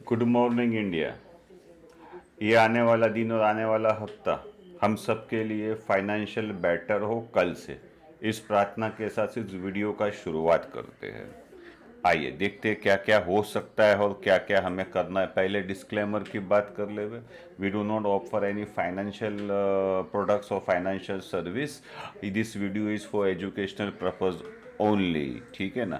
Good morning India. ये आने वाला दिन और आने वाला हफ्ता हम सब के लिए फाइनेंशियल बेटर हो कल से, इस प्रार्थना के साथ इस वीडियो का शुरुआत करते हैं। आइए देखते हैं क्या क्या हो सकता है और क्या क्या हमें करना है। पहले डिस्क्लेमर की बात कर ले। We do not offer any financial products और financial service. This video is for educational purpose only, ठीक है ना।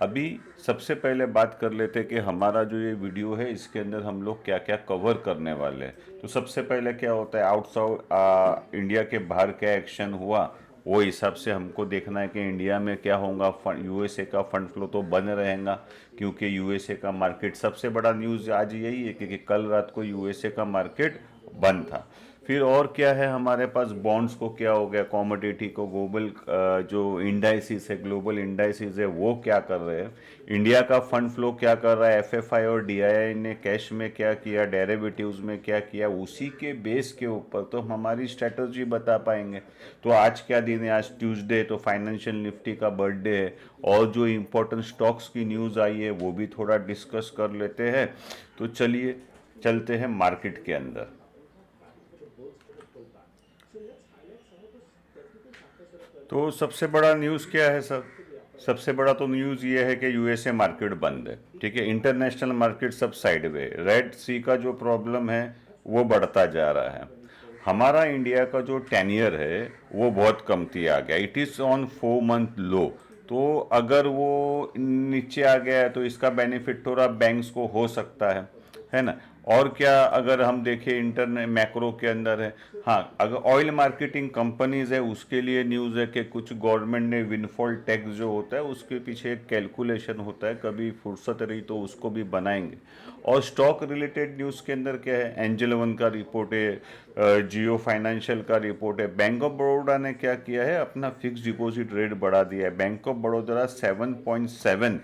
अभी सबसे पहले बात कर लेते हैं कि हमारा जो ये वीडियो है इसके अंदर हम लोग क्या क्या कवर करने वाले हैं। तो सबसे पहले क्या होता है, आउटसाइड इंडिया के बाहर क्या एक्शन हुआ वो हिसाब से हमको देखना है कि इंडिया में क्या होगा। यूएसए का फंड फ्लो तो बन रहेगा, क्योंकि यूएसए का मार्केट सबसे बड़ा न्यूज़ आज यही है कि कल रात को यूएसए का मार्केट बंद था। फिर और क्या है हमारे पास, बॉन्ड्स को क्या हो गया, कॉमोडिटी को, ग्लोबल जो इंडाइसिस है, ग्लोबल इंडाइसिस है वो क्या कर रहे हैं, इंडिया का फंड फ्लो क्या कर रहा है, एफएफआई और डीआईआई ने कैश में क्या किया, डेरिवेटिव्स में क्या किया, उसी के बेस के ऊपर तो हम हमारी स्ट्रेटजी बता पाएंगे। तो आज क्या दिन है, आज ट्यूसडे, तो फाइनेंशियल निफ्टी का बर्थडे है और जो इम्पोर्टेंट स्टॉक्स की न्यूज़ आई है वो भी थोड़ा डिस्कस कर लेते हैं। तो चलिए चलते हैं मार्केट के अंदर। तो सबसे बड़ा न्यूज़ क्या है सर? सबसे बड़ा तो न्यूज़ ये है कि यूएसए मार्केट बंद है, ठीक है। इंटरनेशनल मार्केट सब साइडवे, रेड सी का जो प्रॉब्लम है वो बढ़ता जा रहा है। हमारा इंडिया का जो टेनियर है वो बहुत कमती आ गया, इट इज़ ऑन 4 मंथ लो। तो अगर वो नीचे आ गया है तो इसका बेनिफिट थोड़ा बैंक्स को हो सकता है ना। और क्या अगर हम देखें इंटरनेट मैक्रो के अंदर है, हाँ, अगर ऑयल मार्केटिंग कंपनीज है उसके लिए न्यूज़ है कि कुछ गवर्नमेंट ने विनफॉल टैक्स जो होता है उसके पीछे एक कैलकुलेशन होता है, कभी फुर्सत रही तो उसको भी बनाएंगे। और स्टॉक रिलेटेड न्यूज़ के अंदर क्या है, एंजल वन का रिपोर्ट है, जियो फाइनेंशियल का रिपोर्ट है। बैंक ऑफ बड़ौदा ने क्या किया है, अपना फिक्स डिपॉजिट रेट बढ़ा दिया है। Bank of Baroda 7.7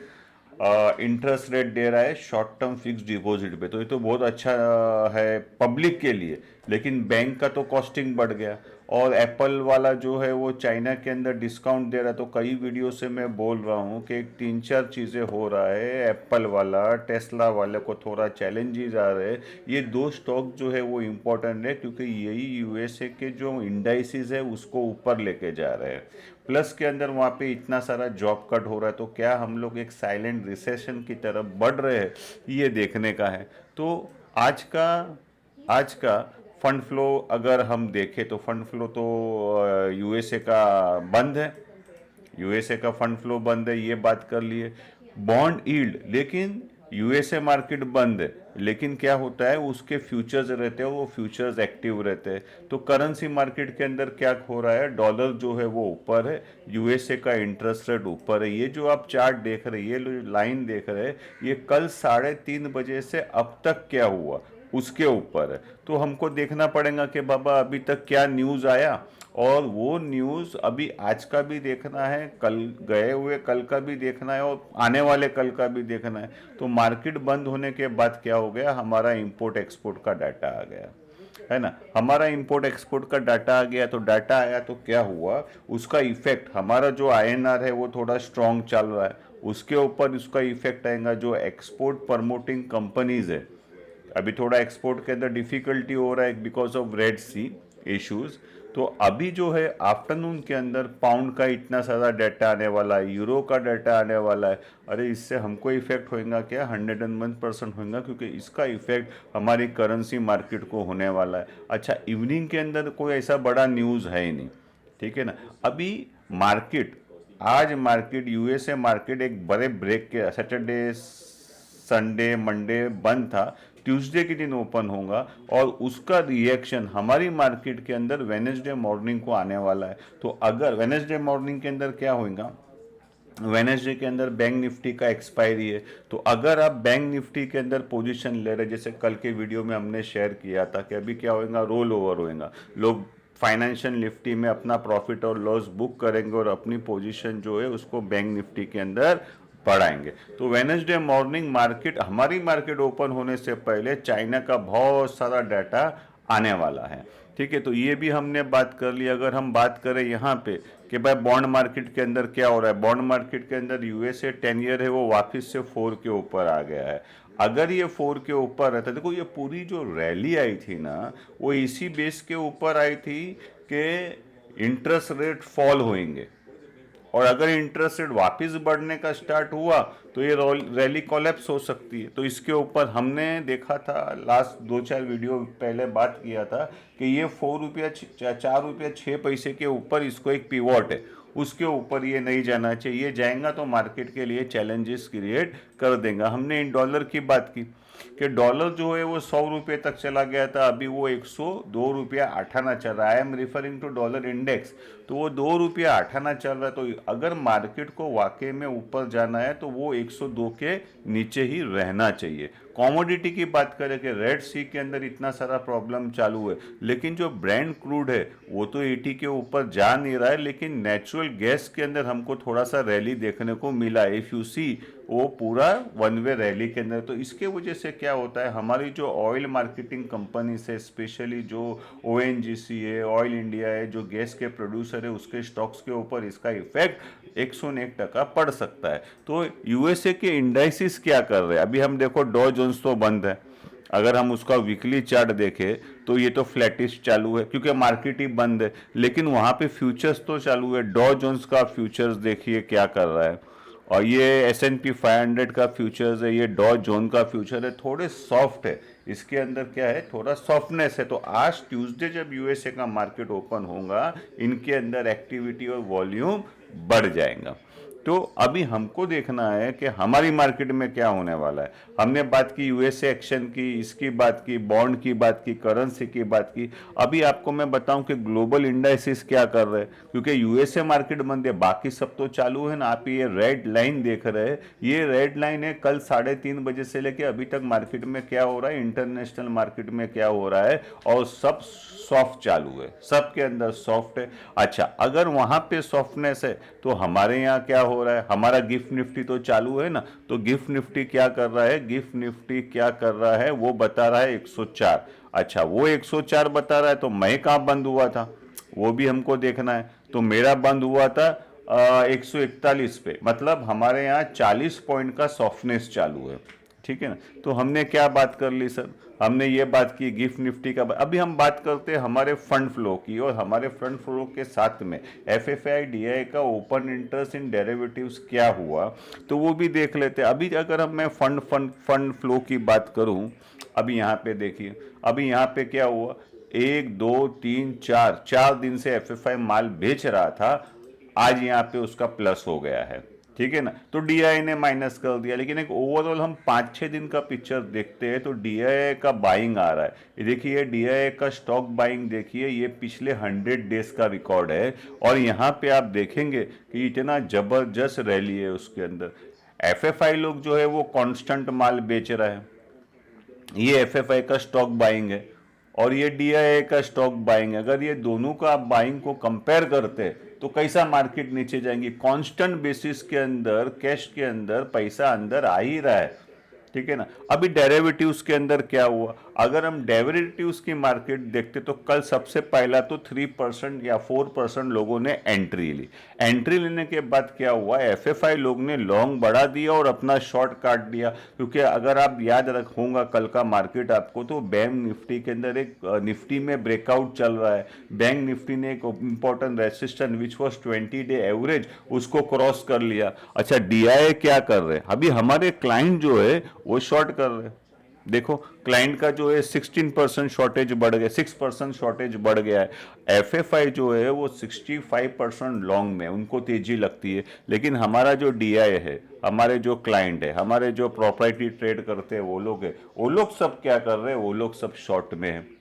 interest rate दे रहा है शॉर्ट टर्म फिक्स डिपॉजिट पे। तो ये तो बहुत अच्छा है पब्लिक के लिए, लेकिन बैंक का तो कॉस्टिंग बढ़ गया। और एप्पल वाला जो है वो चाइना के अंदर डिस्काउंट दे रहा है। तो कई वीडियो से मैं बोल रहा हूँ कि 3-4 चीज़ें हो रहा है, एप्पल वाला, टेस्ला वाले को थोड़ा चैलेंजेस आ रहे हैं। ये दो स्टॉक जो है वो इम्पोर्टेंट है, क्योंकि यही यूएसए के जो इंडाइसिस है उसको ऊपर लेके जा रहे हैं। प्लस के अंदर वहाँ पे इतना सारा जॉब कट हो रहा है, तो क्या हम लोग एक साइलेंट रिसेशन की तरफ बढ़ रहे हैं, ये देखने का है। तो आज का फंड फ्लो अगर हम देखें तो फंड फ्लो तो यूएसए का बंद है, यूएसए का फंड फ्लो बंद है, ये बात कर लिए। बॉन्ड यील्ड, लेकिन यूएसए मार्केट बंद है, लेकिन क्या होता है उसके फ्यूचर्स रहते हैं, वो फ्यूचर्स एक्टिव रहते हैं। तो करेंसी मार्केट के अंदर क्या हो रहा है, डॉलर जो है वो ऊपर है, यूएसए का इंटरेस्ट रेट ऊपर है। ये जो आप चार्ट देख रहे हैं, ये लाइन देख रहे हैं, ये कल 3:30 बजे से अब तक क्या हुआ उसके ऊपर है। तो हमको देखना पड़ेगा कि बाबा अभी तक क्या न्यूज़ आया, और वो न्यूज़ अभी आज का भी देखना है, कल गए हुए कल का भी देखना है, और आने वाले कल का भी देखना है। तो मार्केट बंद होने के बाद क्या हो गया, हमारा इंपोर्ट एक्सपोर्ट का डाटा आ गया, है ना। हमारा इंपोर्ट एक्सपोर्ट का डाटा आ गया, तो डाटा आया तो क्या हुआ, उसका इफेक्ट, हमारा जो आईएनआर है वो थोड़ा स्ट्रांग चल रहा है, उसके ऊपर उसका इफेक्ट आएगा। जो एक्सपोर्ट प्रमोटिंग कंपनीज है, अभी थोड़ा एक्सपोर्ट के अंदर डिफिकल्टी हो रहा है because of Red Sea issues. तो अभी जो है आफ्टरनून के अंदर पाउंड का इतना सारा डाटा आने वाला है, यूरो का डाटा आने वाला है। अरे इससे हमको इफेक्ट होएगा क्या, 101% होएगा, क्योंकि इसका इफेक्ट हमारी करेंसी मार्केट को होने वाला है। अच्छा, इवनिंग के अंदर कोई ऐसा बड़ा न्यूज़ है ही नहीं, ठीक है ना। अभी मार्केट, आज मार्केट, यूएसए मार्केट एक बड़े ब्रेक के, सैटरडे संडे मंडे बंद था, ट्यूसडे के दिन ओपन होगा, और उसका रिएक्शन हमारी मार्केट के अंदर वेनेसडे मॉर्निंग को आने वाला है। तो अगर वेनेसडे मॉर्निंग के अंदर क्या होगा, वेनेसडे के अंदर बैंक निफ्टी का एक्सपायरी है। तो अगर आप बैंक निफ्टी के अंदर पोजीशन ले रहे, जैसे कल के वीडियो में हमने शेयर किया था कि अभी क्या होगा, रोल ओवर होएगा, लोग फाइनेंशियल निफ्टी में अपना प्रॉफिट और लॉस बुक करेंगे और अपनी पोजीशन जो है उसको बैंक निफ्टी के अंदर बढ़ाएंगे। तो वेनेसडे मॉर्निंग मार्केट, हमारी मार्केट ओपन होने से पहले चाइना का बहुत सारा डाटा आने वाला है। ठीक है, तो ये भी हमने बात कर ली। अगर हम बात करें यहाँ पे कि भाई बॉन्ड मार्केट के अंदर क्या हो रहा है, बॉन्ड मार्केट के अंदर यूएसए 10 ईयर है वो वापस से 4 के ऊपर आ गया है। अगर ये 4 के ऊपर रहता, देखो ये पूरी जो रैली आई थी ना, वो इसी बेस के ऊपर आई थी कि इंटरेस्ट रेट फॉल होंगे, और अगर इंटरेस्ट रेट वापस बढ़ने का स्टार्ट हुआ तो ये रैली कोलैप्स हो सकती है। तो इसके ऊपर हमने देखा था, लास्ट 2-4 वीडियो पहले बात किया था कि ये 4 रुपया 4 रुपया 6 पैसे के ऊपर इसको एक पिवॉट है, उसके ऊपर ये नहीं जाना चाहिए। ये जाएगा तो मार्केट के लिए चैलेंजेस क्रिएट कर देगा। हमने इन डॉलर की बात की कि डॉलर जो है वो 100 रुपये तक चला गया था, अभी वो 102 रुपया 8 आना चल रहा है। I am referring to dollar index. तो वो 2 रुपया 8 आना चल रहा है। तो अगर मार्केट को वाकई में ऊपर जाना है तो वो 102 के नीचे ही रहना चाहिए। कॉमोडिटी की बात करें कि रेड सी के अंदर इतना सारा प्रॉब्लम चालू है, लेकिन जो ब्रांड क्रूड है वो तो 80 के ऊपर जा नहीं रहा है, लेकिन नेचुरल गैस के अंदर हमको थोड़ा सा रैली देखने को मिला। इफ यू सी वो पूरा वन वे रैली के अंदर। तो इसके वजह से क्या होता है, हमारी जो ऑयल मार्केटिंग कंपनी से, स्पेशली जो ओएनजीसी है, ऑयल इंडिया है, जो गैस के प्रोड्यूसर है, उसके स्टॉक्स के ऊपर इसका इफेक्ट 101% पड़ सकता है। तो यूएसए के इंडाइसिस क्या कर रहे हैं, अभी हम देखो डॉ जोन्स तो बंद है। अगर हम उसका वीकली चार्ट देखें तो ये तो फ्लैटिश चालू है क्योंकि मार्केट ही बंद है, लेकिन वहाँ पे फ्यूचर्स तो चालू है। डॉ जोन्स का फ्यूचर्स देखिए क्या कर रहा है, और ये S&P 500 का फ्यूचर्स है, ये डॉ जोन का फ्यूचर है, थोड़े सॉफ्ट है। इसके अंदर क्या है, थोड़ा सॉफ्टनेस है। तो आज ट्यूसडे जब यूएसए का मार्केट ओपन होगा, इनके अंदर एक्टिविटी और वॉल्यूम बढ़ जाएगा। तो अभी हमको देखना है कि हमारी मार्केट में क्या होने वाला है। हमने बात की यूएसए एक्शन की, इसकी बात की, बॉन्ड की बात की, करेंसी की बात की। अभी आपको मैं बताऊं कि ग्लोबल इंडाइसिस क्या कर रहे हैं, क्योंकि यूएसए मार्केट बंद है, बाकी सब तो चालू है ना। आप ये रेड लाइन देख रहे हैं, ये रेड लाइन है कल 3:30 बजे से लेके अभी तक मार्केट में क्या हो रहा है, इंटरनेशनल मार्केट में क्या हो रहा है, और सब सॉफ्ट चालू है, सबके अंदर सॉफ्ट है। अच्छा, अगर वहां पे सॉफ्टनेस है तो हमारे यहाँ क्या हो रहा है, हमारा गिफ्ट निफ्टी तो चालू है ना। तो गिफ्ट निफ्टी क्या कर रहा है, गिफ्ट निफ्टी क्या कर रहा है, वो बता रहा है 104। अच्छा, वो 104 बता रहा है, तो मैं कहाँ बंद हुआ था वो भी हमको देखना है। तो मेरा बंद हुआ था 141 पे, मतलब हमारे यहाँ 40 पॉइंट का सॉफ्टनेस चालू है। ठीक है ना। तो हमने क्या बात कर ली सर, हमने ये बात की गिफ्ट निफ्टी का। अभी हम बात करते हैं हमारे फंड फ्लो की, और हमारे फंड फ्लो के साथ में एफएफआई डीआई का ओपन इंटरेस्ट इन डेरिवेटिव्स क्या हुआ, तो वो भी देख लेते हैं। अभी अगर हम मैं फंड फ्लो की बात करूं, अभी यहाँ पे देखिए, अभी यहाँ पे क्या हुआ, 1 2 3 4 दिन से एफएफआई माल बेच रहा था, आज यहाँ पे उसका प्लस हो गया है। ठीक है ना। तो डीआई ने माइनस कर दिया, लेकिन एक ओवरऑल हम 5-6 दिन का पिक्चर देखते हैं तो डीआई का बाइंग आ रहा है। ये देखिए डीआई का स्टॉक बाइंग देखिए, ये पिछले 100 डेज का रिकॉर्ड है, और यहाँ पे आप देखेंगे कि इतना जबरदस्त रैली है उसके अंदर। एफएफआई लोग जो है वो कांस्टेंट माल बेच रहे हैं, ये एफएफआई का स्टॉक बाइंग है, और ये डीआईए का स्टॉक बाइंग है। अगर ये दोनों का आप बाइंग को कंपेयर करते तो कैसा मार्केट नीचे जाएंगी। कांस्टेंट बेसिस के अंदर कैश के अंदर पैसा अंदर आ ही रहा है। ठीक है ना। अभी डेरिवेटिव्स के अंदर क्या हुआ, अगर हम डेरिवेटिव्स की मार्केट देखते तो कल सबसे पहला तो 3% या 4% लोगों ने एंट्री ली। एंट्री लेने के बाद क्या हुआ, एफएफआई लोग ने लॉन्ग बढ़ा दिया और अपना शॉर्ट काट दिया। क्योंकि अगर आप याद रखोगा कल का मार्केट आपको, तो बैंक निफ्टी के अंदर एक निफ्टी में ब्रेकआउट चल रहा है। बैंक निफ्टी ने एक important resistance which was 20 day average, उसको क्रॉस कर लिया। अच्छा, डीआईए क्या कर रहे हैं, अभी हमारे क्लाइंट जो है वो शॉर्ट कर रहे हैं। देखो क्लाइंट का जो है 16% शॉर्टेज बढ़ गया, 6% शॉर्टेज बढ़ गया है। एफएफआई जो है वो 65% लॉन्ग में, उनको तेजी लगती है। लेकिन हमारा जो डीआई है, हमारे जो क्लाइंट है, हमारे जो प्रॉपर्टी ट्रेड करते हैं वो लोग है, वो लोग सब क्या कर रहे हैं, वो लोग सब शॉर्ट में है।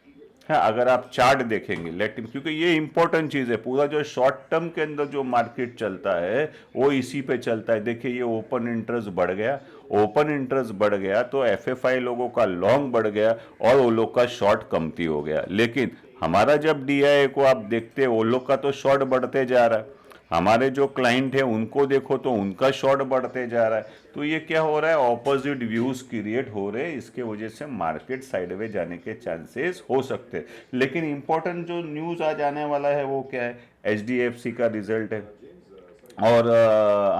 हाँ, अगर आप चार्ट देखेंगे क्योंकि ये इंपॉर्टेंट चीज़ है, पूरा जो शॉर्ट टर्म के अंदर जो मार्केट चलता है वो इसी पे चलता है। देखिए ये ओपन इंटरेस्ट बढ़ गया, ओपन इंटरेस्ट बढ़ गया तो एफएफआई लोगों का लॉन्ग बढ़ गया और वो लोग का शॉर्ट कमती हो गया। लेकिन हमारा जब डीआई को आप देखते हैं, वो लोग का तो शॉर्ट बढ़ते जा रहा है। हमारे जो क्लाइंट है उनको देखो तो उनका शॉर्ट बढ़ते जा रहा है। तो ये क्या हो रहा है, ऑपोजिट व्यूज क्रिएट हो रहे हैं, इसके वजह से मार्केट साइडवे जाने के चांसेस हो सकते हैं। लेकिन इंपॉर्टेंट जो न्यूज़ आज आने वाला है वो क्या है, एचडीएफसी का रिजल्ट है, और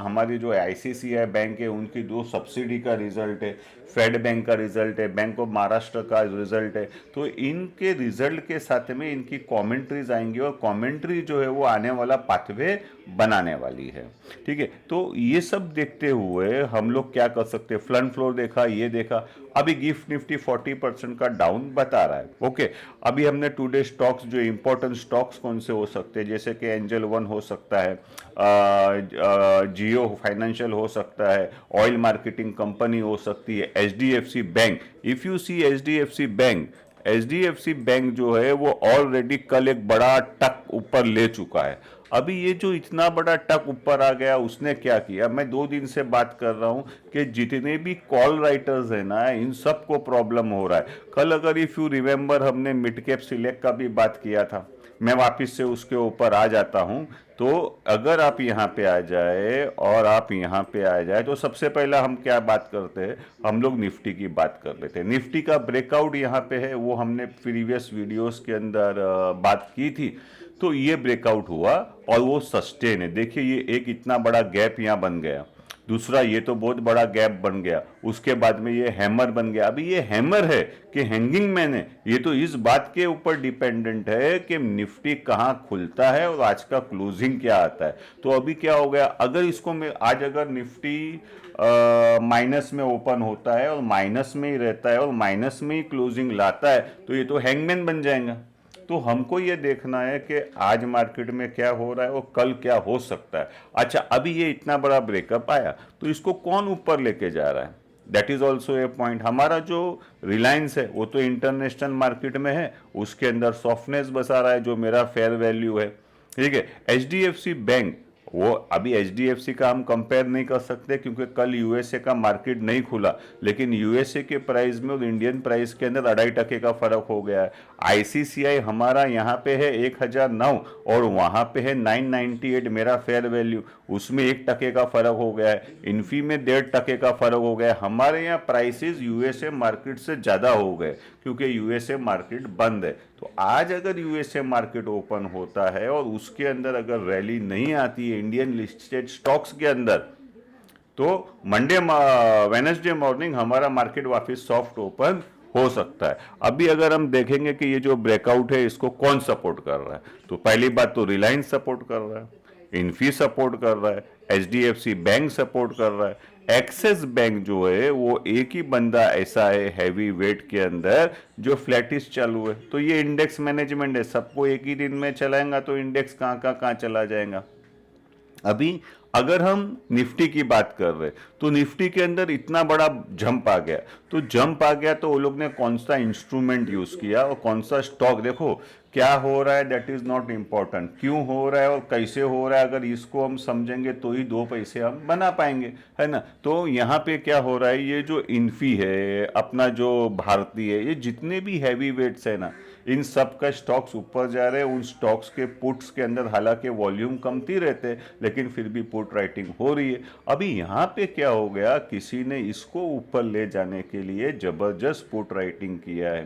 हमारी जो आईसीआईसीआई बैंक है उनकी 2 सब्सिडी का रिजल्ट है, फेड बैंक का रिजल्ट है, बैंक ऑफ महाराष्ट्र का रिजल्ट है। तो इनके रिजल्ट के साथ में इनकी कमेंट्रीज आएंगी, और कमेंट्री जो है वो आने वाला पाथवे बनाने वाली है। ठीक है, तो ये सब देखते हुए हम लोग क्या कर सकते हैं, फ्रंट फ्लोर देखा, ये देखा, अभी गिफ्ट निफ्टी 40% का डाउन बता रहा है। ओके, अभी हमने टुडे स्टॉक्स, जो इंपॉर्टेंट स्टॉक्स कौन से हो सकते हैं, जैसे कि एंजल वन हो सकता है, जियो फाइनेंशियल हो सकता है, ऑयल मार्केटिंग कंपनी हो सकती है, HDFC bank. If you see HDFC bank जो है वो ऑलरेडी कल एक बड़ा टक ऊपर ले चुका है। अभी ये जो इतना बड़ा टक ऊपर आ गया, उसने क्या किया, मैं 2 दिन से बात कर रहा हूं कि जितने भी कॉल राइटर्स है ना, इन सबको प्रॉब्लम हो रहा है। कल अगर इफ यू रिमेंबर हमने मिड कैप सिलेक्ट का भी बात किया था, मैं वापस से उसके ऊपर आ जाता हूं। तो अगर आप यहाँ पे आ जाए और आप यहाँ पे आ जाए, तो सबसे पहला हम क्या बात करते हैं, हम लोग निफ्टी की बात कर लेते हैं। निफ्टी का ब्रेकआउट यहाँ पे है, वो हमने प्रीवियस वीडियोस के अंदर बात की थी। तो ये ब्रेकआउट हुआ और वो सस्टेन है। देखिए ये एक इतना बड़ा गैप यहाँ बन गया, दूसरा ये तो बहुत बड़ा गैप बन गया, उसके बाद में ये हैमर बन गया। अभी ये हैमर है कि हैंगिंग मैन है, ये तो इस बात के ऊपर डिपेंडेंट है कि निफ्टी कहाँ खुलता है और आज का क्लोजिंग क्या आता है। तो अभी क्या हो गया, अगर इसको मैं आज अगर निफ्टी माइनस में ओपन होता है और माइनस में ही रहता है और माइनस में ही क्लोजिंग लाता है, तो ये तो हैंगमैन बन जाएगा। तो हमको ये देखना है कि आज मार्केट में क्या हो रहा है और कल क्या हो सकता है। अच्छा, अभी ये इतना बड़ा ब्रेकअप आया तो इसको कौन ऊपर लेके जा रहा है, that is also a point. हमारा जो रिलायंस है वो तो इंटरनेशनल मार्केट में है, उसके अंदर सॉफ्टनेस बसा रहा है, जो मेरा फेयर वैल्यू है। ठीक है, एचडीएफसी बैंक, वो अभी एचडीएफसी का हम कंपेयर नहीं कर सकते क्योंकि कल यूएसए का मार्केट नहीं खुला, लेकिन यूएसए के प्राइस में और इंडियन प्राइस के अंदर 2.5% का फर्क हो गया है। आईसीसीआई हमारा यहाँ पे है 1009 और वहाँ पे है 998 मेरा फेयर वैल्यू, उसमें 1% का फर्क हो गया है। इन्फी में 1.5% का फर्क हो गया है। हमारे यहाँ प्राइसेस यूएसए मार्केट से ज़्यादा हो गए क्योंकि यूएसए मार्केट बंद है। तो आज अगर यूएसए मार्केट ओपन होता है और उसके अंदर अगर रैली नहीं आती है इंडियन लिस्टेड स्टॉक्स के अंदर, तो मंडे वेडनेसडे मॉर्निंग हमारा मार्केट वापस सॉफ्ट ओपन हो सकता है। अभी अगर हम देखेंगे कि ये जो ब्रेकआउट है इसको कौन सपोर्ट कर रहा है, तो पहली बात तो रिलायंस सपोर्ट कर रहा है, इन्फी सपोर्ट कर रहा है, एचडीएफसी बैंक सपोर्ट कर रहा है, एक्सिस बैंक जो है वो एक ही बंदा ऐसा है हैवी वेट के अंदर जो फ्लैटिस चालू है। तो ये इंडेक्स मैनेजमेंट है, सबको एक ही दिन में चलाएगा तो इंडेक्स कहाँ चला जाएगा। अभी अगर हम निफ्टी की बात कर रहे तो निफ्टी के अंदर इतना बड़ा जंप आ गया, तो जंप आ गया तो वो लोग ने कौन सा इंस्ट्रूमेंट यूज किया और कौन सा स्टॉक, देखो क्या हो रहा है दैट इज नॉट इम्पॉर्टेंट, क्यों हो रहा है और कैसे हो रहा है, अगर इसको हम समझेंगे तो ही 2 पैसे हम बना पाएंगे, है ना। तो यहाँ पे क्या हो रहा है, ये जो इन्फी है, अपना जो भारतीय है, ये जितने भी हैवी वेट्स है ना, इन सब का स्टॉक्स ऊपर जा रहे हैं। उन स्टॉक्स के पुट्स के अंदर हालांकि वॉल्यूम कमती रहते हैं लेकिन फिर भी पुट राइटिंग हो रही है। अभी यहाँ पे क्या हो गया, किसी ने इसको ऊपर ले जाने के लिए जबरदस्त पुट राइटिंग किया है।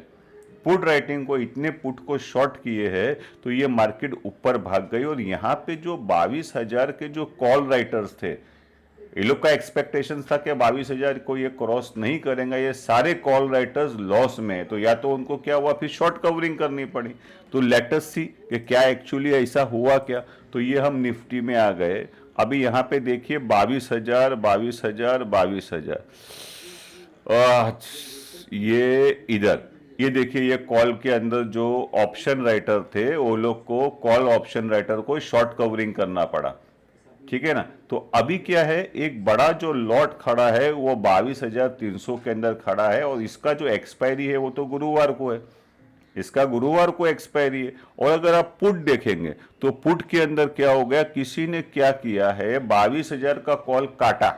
पुट राइटिंग को इतने पुट को शॉर्ट किए हैं तो ये मार्केट ऊपर भाग गई। और यहाँ पे जो 22,000 के जो कॉल राइटर्स थे, ये लोग का एक्सपेक्टेशन था कि 22,000 को ये क्रॉस नहीं करेंगे, ये सारे कॉल राइटर्स लॉस में, तो या तो उनको क्या हुआ, फिर शॉर्ट कवरिंग करनी पड़ी। तो लेट अस सी कि क्या एक्चुअली ऐसा हुआ क्या। तो ये हम निफ्टी में आ गए। अभी यहाँ पे देखिए 22,000 22,000 22,000, ये इधर, ये देखिए ये कॉल के अंदर जो ऑप्शन राइटर थे वो लोग को, कॉल ऑप्शन राइटर को शॉर्ट कवरिंग करना पड़ा, ठीक है ना। तो अभी क्या है, एक बड़ा जो लॉट खड़ा है वो 22,300 के अंदर खड़ा है और इसका जो एक्सपायरी है वो तो गुरुवार को है, इसका गुरुवार को एक्सपायरी है। और अगर आप पुट देखेंगे तो पुट के अंदर क्या हो गया, किसी ने क्या किया है, 22,000 का कॉल काटा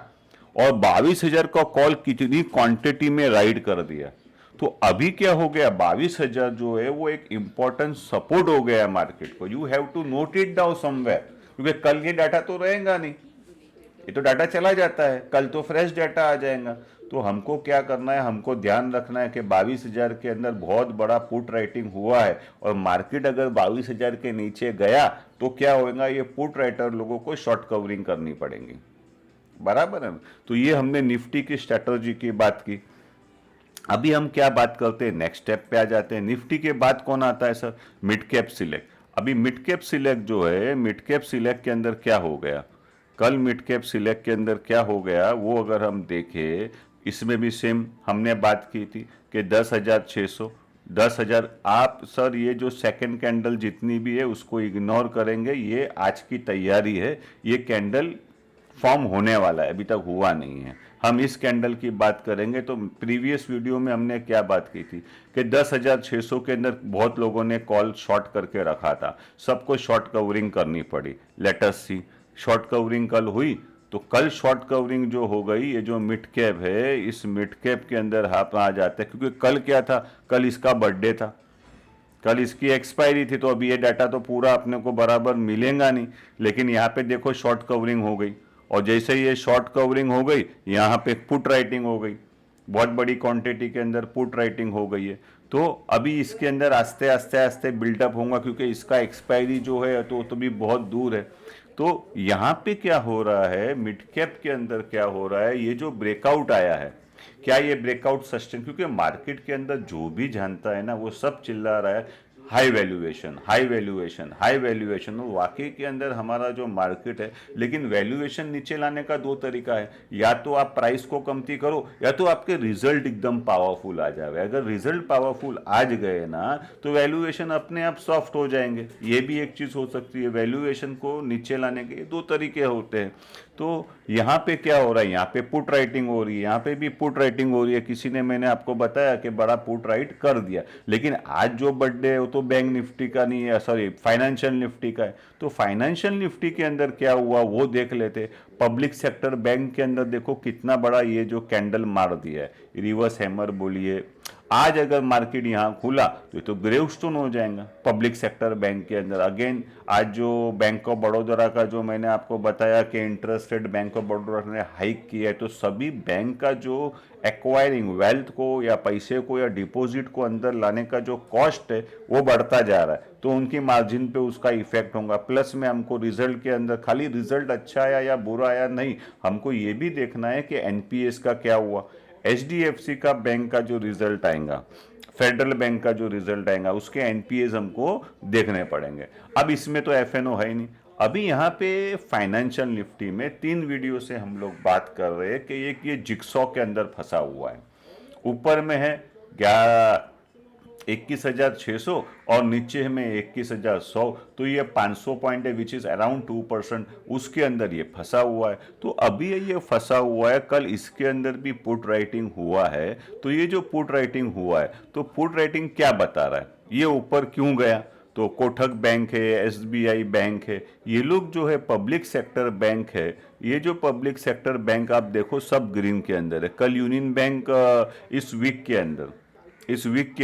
और 22,000 का कॉल कितनी क्वांटिटी में राइड कर दिया। तो अभी क्या हो गया, 22,000 जो है वो एक इंपॉर्टेंट सपोर्ट हो गया मार्केट को। You have to note it down somewhere. क्योंकि कल ये डाटा तो रहेगा नहीं, ये तो डाटा चला जाता है, कल तो फ्रेश डाटा आ जाएगा। तो हमको क्या करना है, हमको ध्यान रखना है कि 22,000 के अंदर बहुत बड़ा पुट राइटिंग हुआ है, और मार्केट अगर 22,000 के नीचे गया तो क्या होगा, ये पुट राइटर लोगों को शॉर्ट कवरिंग करनी पड़ेगी, बराबर है ना। तो ये हमने निफ्टी की स्ट्रैटेजी की बात की। अभी हम क्या बात करते हैं, नेक्स्ट स्टेप पे आ जाते हैं। निफ्टी के बाद कौन आता है सर, मिड कैप सिलेक्ट। अभी मिड कैप सिलेक्ट जो है, मिड कैप सिलेक्ट के अंदर क्या हो गया, कल मिड कैप सिलेक्ट के अंदर क्या हो गया वो अगर हम देखें, इसमें भी सेम हमने बात की थी कि 10,600, 10,000। आप सर ये जो सेकंड कैंडल जितनी भी है उसको इग्नोर करेंगे, ये आज की तैयारी है, ये कैंडल फॉर्म होने वाला है, अभी तक हुआ नहीं है। हम इस कैंडल की बात करेंगे। तो प्रीवियस वीडियो में हमने क्या बात की थी कि 10,600 के अंदर बहुत लोगों ने कॉल शॉर्ट करके रखा था, सबको शॉर्ट कवरिंग करनी पड़ी। लेट अस सी, शॉर्ट कवरिंग कल हुई, तो कल शॉर्ट कवरिंग जो हो गई, ये जो मिड कैप है, इस मिड कैप के अंदर आप आ जाते हैं, क्योंकि कल क्या था, कल इसका बर्थडे था, कल इसकी एक्सपायरी थी, तो अभी ये डाटा तो पूरा अपने को बराबर मिलेगा नहीं। लेकिन यहाँ पे देखो शॉर्ट कवरिंग हो गई, और जैसे ही ये शॉर्ट कवरिंग हो गई, यहाँ पे पुट राइटिंग हो गई, बहुत बड़ी क्वांटिटी के अंदर पुट राइटिंग हो गई है। तो अभी इसके अंदर आस्ते आस्ते आस्ते बिल्डअप होगा, क्योंकि इसका एक्सपायरी जो है तो भी बहुत दूर है। तो यहाँ पे क्या हो रहा है, मिड कैप के अंदर क्या हो रहा है, ये जो ब्रेकआउट आया है, क्या ये ब्रेकआउट सस्टेन, क्योंकि मार्केट के अंदर जो भी जानता है ना वो सब चिल्ला रहा है high valuation, high valuation, high valuation. और वाकई के अंदर हमारा जो मार्केट है, लेकिन वैल्यूएशन नीचे लाने का दो तरीका है, या तो आप प्राइस को कमती करो, या तो आपके रिजल्ट एकदम पावरफुल आ जाए। अगर रिजल्ट पावरफुल आज गए ना तो वैल्यूएशन अपने आप सॉफ्ट हो जाएंगे, ये भी एक चीज हो सकती है। वैल्यूएशन को नीचे लाने के दो तरीके होते हैं। तो यहाँ पे क्या हो रहा है, यहाँ पे पुट राइटिंग हो रही है, यहाँ पे भी पुट राइटिंग हो रही है। किसी ने, मैंने आपको बताया कि बड़ा पुट राइट कर दिया, लेकिन आज जो बर्थडे है वो तो बैंक निफ्टी का नहीं है, सॉरी फाइनेंशियल निफ्टी का है। तो फाइनेंशियल निफ्टी के अंदर क्या हुआ वो देख लेते। पब्लिक सेक्टर बैंक के अंदर देखो कितना बड़ा ये जो कैंडल मार दिया है, रिवर्स हैमर बोलिए। आज अगर मार्केट यहाँ खुला तो ये तो ग्रेवस्टोन हो जाएगा पब्लिक सेक्टर बैंक के अंदर। अगेन आज जो बैंक ऑफ बड़ौदा का जो मैंने आपको बताया कि interest rate bank of Baroda ने हाइक किया है, तो सभी बैंक का जो एक्वायरिंग वेल्थ को या पैसे को या डिपॉजिट को अंदर लाने का जो कॉस्ट है वो बढ़ता जा रहा है, तो उनकी मार्जिन पे उसका इफेक्ट होगा। प्लस में हमको रिजल्ट के अंदर खाली रिजल्ट अच्छा आया या बुरा आया नहीं, हमको ये भी देखना है कि एनपीएस का क्या हुआ, एचडीएफसी का बैंक का जो रिजल्ट आएगा, फेडरल बैंक का जो रिजल्ट आएगा, उसके एनपीएस हमको देखने पड़ेंगे। अब इसमें तो एफएनओ है ही नहीं। अभी यहाँ पे फाइनेंशियल निफ्टी में 3 वीडियो से हम लोग बात कर रहे हैं कि एक ये जिक्सॉ के अंदर फंसा हुआ है, ऊपर में है 21,600 और नीचे में 21,100, तो ये 500 पॉइंट है, विच इज अराउंड 2%, उसके अंदर ये फंसा हुआ है। तो अभी ये फंसा हुआ है, कल इसके अंदर भी पुट राइटिंग हुआ है। तो ये जो पुट राइटिंग हुआ है, तो पुट राइटिंग क्या बता रहा है, ये ऊपर क्यों गया, तो कोटक बैंक है, एसबीआई बैंक है, ये लोग जो है पब्लिक सेक्टर बैंक है। ये जो पब्लिक सेक्टर बैंक आप देखो सब ग्रीन के अंदर है। कल यूनियन बैंक इस वीक के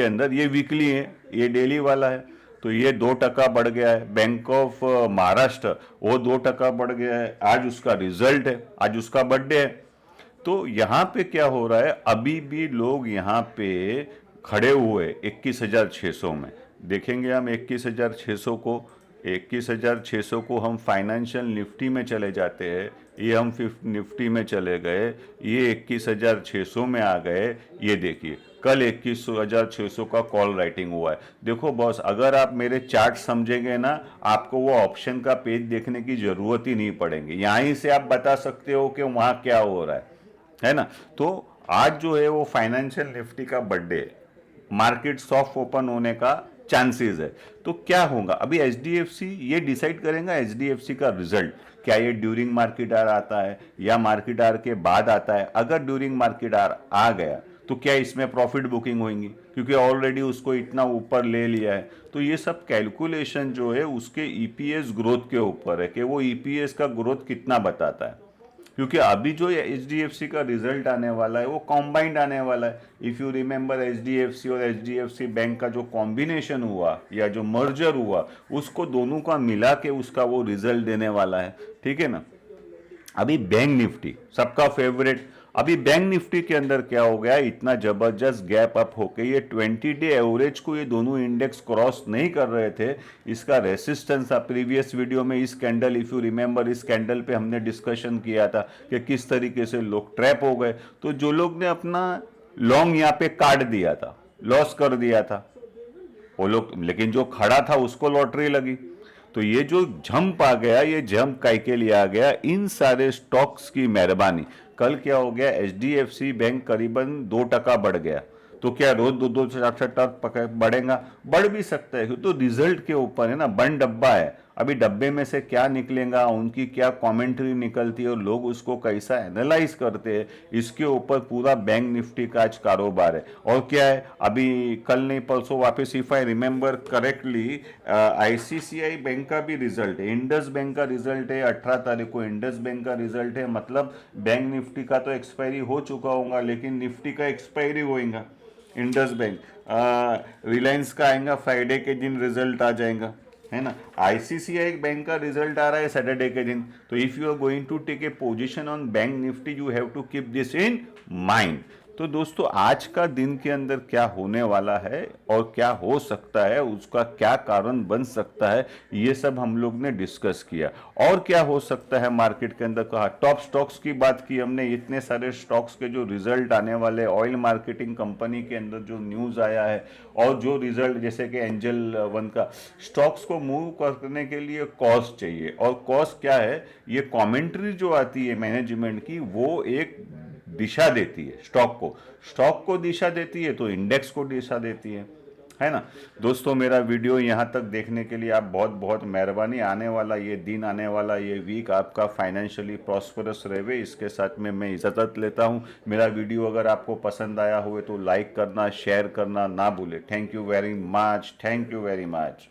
अंदर, ये वीकली है, ये डेली वाला है, तो ये 2% बढ़ गया है। बैंक ऑफ महाराष्ट्र वो 2% बढ़ गया है। आज उसका रिजल्ट है, आज उसका बर्थडे है। तो यहाँ पे क्या हो रहा है, अभी भी लोग यहाँ पे खड़े हुए 21,600 में। देखेंगे हम 21,600 को हम फाइनेंशियल निफ्टी में चले जाते हैं, ये हम निफ्टी में चले गए, ये 21,600 में आ गए। ये देखिए कल 21,600 का कॉल राइटिंग हुआ है। देखो बॉस, अगर आप मेरे चार्ट समझेंगे ना, आपको वो ऑप्शन का पेज देखने की जरूरत ही नहीं पड़ेगी, यहीं से आप बता सकते हो कि वहां क्या हो रहा है ना। तो आज जो है वो फाइनेंशियल निफ्टी का बर्थडे, मार्केट सॉफ्ट ओपन होने का चांसेस है। तो क्या होगा, अभी एचडीएफसी ये डिसाइड करेगा, एचडीएफसी का रिजल्ट क्या ये ड्यूरिंग मार्केट आर आता है या मार्केट आर के बाद आता है। अगर ड्यूरिंग मार्केट आर आ गया तो क्या इसमें प्रॉफिट बुकिंग होंगी, क्योंकि ऑलरेडी उसको इतना ऊपर ले लिया है। तो ये सब कैलकुलेशन जो है उसके ईपीएस ग्रोथ के ऊपर है कि वो ईपीएस का ग्रोथ कितना बताता है। क्योंकि अभी जो HDFC का रिजल्ट आने वाला है वो कॉम्बाइंड आने वाला है। इफ़ यू रिमेंबर HDFC और HDFC बैंक का जो कॉम्बिनेशन हुआ या जो मर्जर हुआ, उसको दोनों का मिला के उसका वो रिजल्ट देने वाला है, ठीक है ना। अभी बैंक निफ्टी सबका फेवरेट, अभी बैंक निफ्टी के अंदर क्या हो गया, इतना जबरदस्त गैप अप होके ये 20 डे एवरेज को ये दोनों इंडेक्स क्रॉस नहीं कर रहे थे। इसका रेसिस्टेंस था प्रीवियस वीडियो में, इस कैंडल, इफ यू रिमेंबर, इस कैंडल पे हमने डिस्कशन किया था कि किस तरीके से लोग ट्रैप हो गए। तो जो लोग ने अपना लॉन्ग यहाँ पे काट दिया था, लॉस कर दिया था वो लोग, लेकिन जो खड़ा था उसको लॉटरी लगी। तो ये जो जंप आ गया, ये जंप काय के लिए आ गया, इन सारे स्टॉक्स की मेहरबानी। कल क्या हो गया, HDFC बैंक करीबन 2% बढ़ गया। तो क्या रोज 2-2 4 बढ़ेगा? बढ़ भी सकता है, तो रिजल्ट के ऊपर है ना, बंद डब्बा है। अभी डब्बे में से क्या निकलेगा, उनकी क्या कमेंट्री निकलती है और लोग उसको कैसा एनालाइज करते हैं, इसके ऊपर पूरा बैंक निफ्टी का आज कारोबार है। और क्या है, अभी कल नहीं परसों वापस, if I remember correctly, ICICI bank का भी रिजल्ट है, इंडस बैंक का रिजल्ट है, 18 तारीख को इंडस बैंक का रिजल्ट है। मतलब बैंक निफ्टी का तो एक्सपायरी हो चुका होगा, लेकिन निफ्टी का एक्सपायरी होएगा। इंडस बैंक, रिलायंस का आएगा फ्राइडे के दिन रिजल्ट आ जाएगा, है ना। ICICI बैंक का रिजल्ट आ रहा है सैटरडे के दिन। तो if you are going to take a position on Bank Nifty, you have to keep this in mind. तो दोस्तों, आज का दिन के अंदर क्या होने वाला है और क्या हो सकता है, उसका क्या कारण बन सकता है, ये सब हम लोग ने डिस्कस किया। और क्या हो सकता है मार्केट के अंदर, कहा टॉप स्टॉक्स की बात की हमने, इतने सारे स्टॉक्स के जो रिजल्ट आने वाले, ऑयल मार्केटिंग कंपनी के अंदर जो न्यूज़ आया है, और जो रिजल्ट जैसे कि एंजल वन का, स्टॉक्स को मूव करने के लिए कॉस्ट चाहिए। और कॉस्ट क्या है, ये कमेंट्री जो आती है मैनेजमेंट की, वो एक दिशा देती है स्टॉक को दिशा देती है, तो इंडेक्स को दिशा देती है ना। दोस्तों, मेरा वीडियो यहाँ तक देखने के लिए आप बहुत बहुत मेहरबानी। आने वाला ये दिन, आने वाला ये वीक आपका फाइनेंशियली प्रॉस्परस रहे, इसके साथ में मैं इजाज़त लेता हूँ। मेरा वीडियो अगर आपको पसंद आया हो तो लाइक करना, शेयर करना ना भूले। Thank you very much, thank you very much.